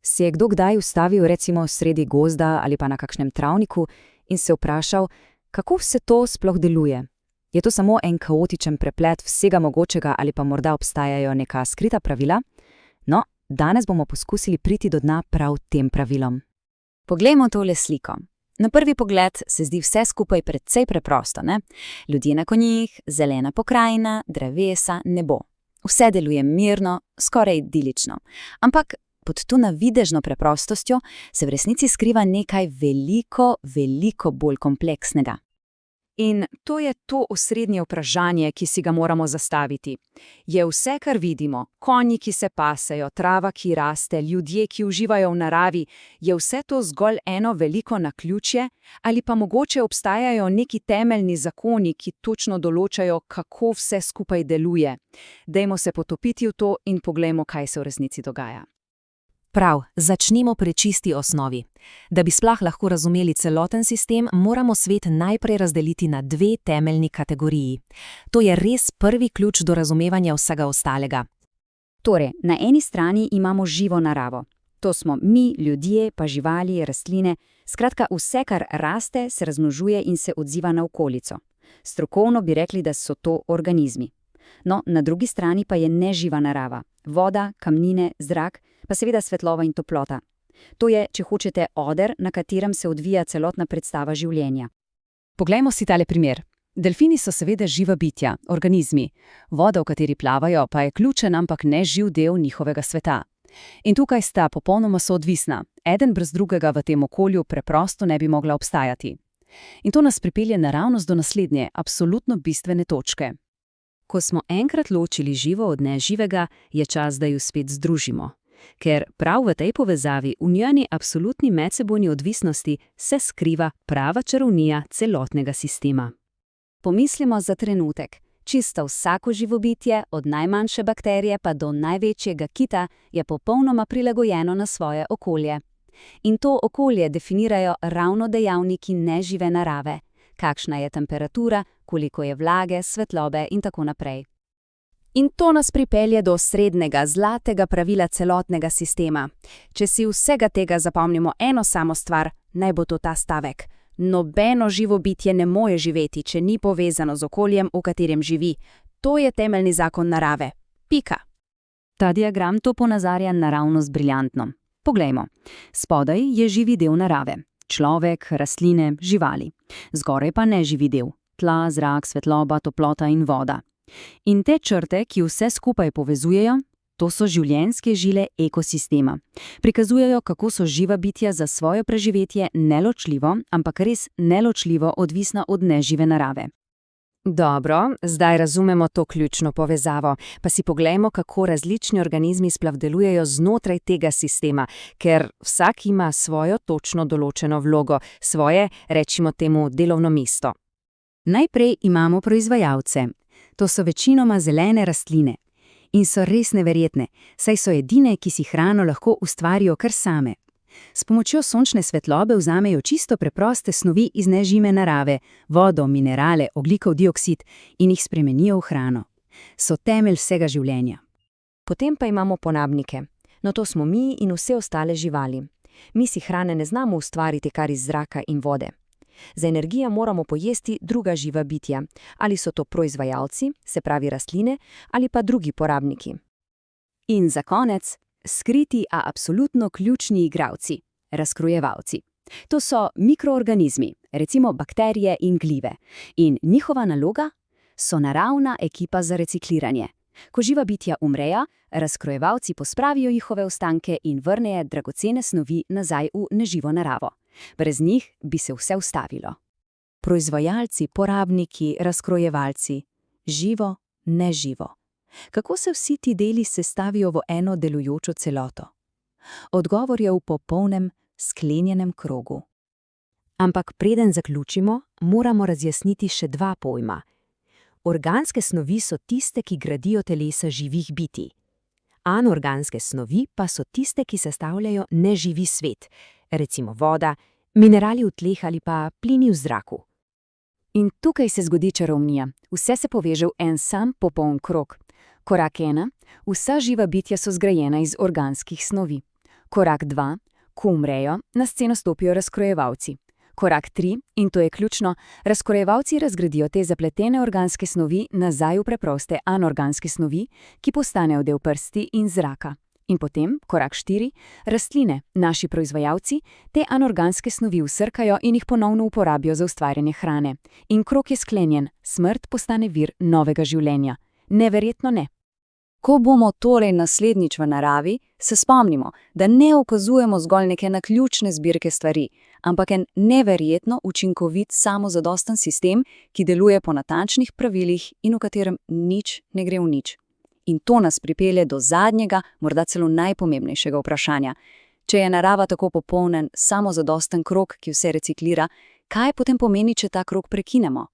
Se je kdo kdaj ustavil recimo sredi gozda ali pa na kakšnem travniku in se vprašal, kako vse to sploh deluje? Je to samo en kaotičen preplet vsega mogočega ali pa morda obstajajo neka skrita pravila? No, danes bomo poskusili priti do dna prav tem pravilom. Poglejmo tole sliko. Na prvi pogled se zdi vse skupaj precej preprosto, ne? Ljudje na konjih, zelena pokrajina, drevesa, nebo. Vse deluje mirno, skoraj idilično. Ampak pod to navidežno preprostostjo se v resnici skriva nekaj veliko bolj kompleksnega. In to je to osrednje vprašanje, ki si ga moramo zastaviti. Je vse, kar vidimo, konji, ki se pasejo, trava, ki raste, ljudje, ki uživajo v naravi, je vse to zgolj eno veliko naključje, ali pa mogoče obstajajo neki temeljni zakoni, ki točno določajo, kako vse skupaj deluje? Dajmo se potopiti v to in poglejmo, kaj se v resnici dogaja. Prav, začnimo pri čisti osnovi. Da bi sploh lahko razumeli celoten sistem, moramo svet najprej razdeliti na dve temeljni kategoriji. To je res prvi ključ do razumevanja vsega ostalega. Torej, na eni strani imamo živo naravo. To smo mi, ljudje, pa živali, rastline, skratka vse, kar raste, se razmnožuje in se odziva na okolico. Strokovno bi rekli, da so to organizmi. No, na drugi strani pa je neživa narava. Voda, kamnine, zrak, pa seveda svetloba in toplota. To je, če hočete, oder, na katerem se odvija celotna predstava življenja. Poglejmo si tale primer. Delfini so seveda živa bitja, organizmi. Voda, v kateri plavajo, pa je ključen, ampak ne živ del njihovega sveta. In tukaj sta popolnoma soodvisna. Eden brez drugega v tem okolju preprosto ne bi mogla obstajati. In to nas pripelje naravnost do naslednje, absolutno bistvene točke. Ko smo enkrat ločili živo od neživega, je čas, da ju spet združimo. Ker prav v tej povezavi, v njeni absolutni medsebojni odvisnosti, se skriva prava čarovnija celotnega sistema. Pomislimo za trenutek. Čisto vsako živo bitje, od najmanjše bakterije pa do največjega kita, je popolnoma prilagojeno na svoje okolje. In to okolje definirajo ravno dejavniki nežive narave. Kakšna je temperatura, koliko je vlage, svetlobe in tako naprej. In to nas pripelje do srednjega, zlatega pravila celotnega sistema. Če si vsega tega zapomnimo eno samo stvar, naj bo to ta stavek. Nobeno živo bitje ne more živeti, če ni povezano z okoljem, v katerem živi. To je temeljni zakon narave. Pika. Ta diagram to ponazarja naravnost briljantno. Poglejmo. Spodaj je živi del narave. Človek, rastline, živali. Zgoraj pa neživi del. Tla, zrak, svetloba, toplota in voda. In te črte, ki vse skupaj povezujejo, to so življenjske žile ekosistema. Prikazujejo, kako so živa bitja za svoje preživetje neločljivo, ampak res neločljivo odvisna od nežive narave. Dobro, zdaj razumemo to ključno povezavo, pa si poglejmo, kako različni organizmi sploh delujejo znotraj tega sistema, ker vsak ima svojo točno določeno vlogo, svoje, rečimo temu, delovno mesto. Najprej imamo proizvajalce. To so večinoma zelene rastline. In so res neverjetne, saj so edine, ki si hrano lahko ustvarijo kar same. S pomočjo sončne svetlobe vzamejo čisto preproste snovi iz nežive narave, vodo, minerale, ogljikov dioksid in jih spremenijo v hrano. So temelj vsega življenja. Potem pa imamo porabnike. No, to smo mi in vse ostale živali. Mi si hrane ne znamo ustvariti kar iz zraka in vode. Za energijo moramo pojesti druga živa bitja. Ali so to proizvajalci, se pravi rastline, ali pa drugi porabniki. In za konec, skriti, a absolutno ključni igralci, razkrojevalci. To so mikroorganizmi, recimo bakterije in glive. In njihova naloga so naravna ekipa za recikliranje. Ko živa bitja umrejo, razkrojevalci pospravijo njihove ostanke in vrnejo dragocene snovi nazaj v neživo naravo. Brez njih bi se vse ustavilo. Proizvajalci, porabniki, razkrojevalci. Živo, neživo. Kako se vsi ti deli sestavijo v eno delujočo celoto? Odgovor je v popolnem, sklenjenem krogu. Ampak preden zaključimo, moramo razjasniti še dva pojma. Organske snovi so tiste, ki gradijo telesa živih bitij. Anorganske snovi pa so tiste, ki sestavljajo neživi svet, recimo voda, minerali v tleh ali pa plini v zraku. In tukaj se zgodi čarovnija. Vse se poveže v en sam popoln krog. Korak 1. Vsa živa bitja so zgrajena iz organskih snovi. Korak 2. Ko umrejo, na sceno stopijo razkrojevalci. Korak 3, in to je ključno, razkrojevalci razgradijo te zapletene organske snovi nazaj v preproste anorganske snovi, ki postanejo del prsti in zraka. In potem, korak 4, rastline, naši proizvajalci, te anorganske snovi vsrkajo in jih ponovno uporabijo za ustvarjanje hrane. In krog je sklenjen, smrt postane vir novega življenja. Neverjetno ne. Ko bomo torej naslednjič v naravi, se spomnimo, da ne ukazujemo zgolj neke naključne zbirke stvari, ampak en neverjetno učinkovit samozadosten sistem, ki deluje po natančnih pravilih in v katerem nič ne gre v nič. In to nas pripelje do zadnjega, morda celo najpomembnejšega vprašanja. Če je narava tako popolnen, samozadosten krog, ki vse reciklira, kaj potem pomeni, če ta krog prekinemo?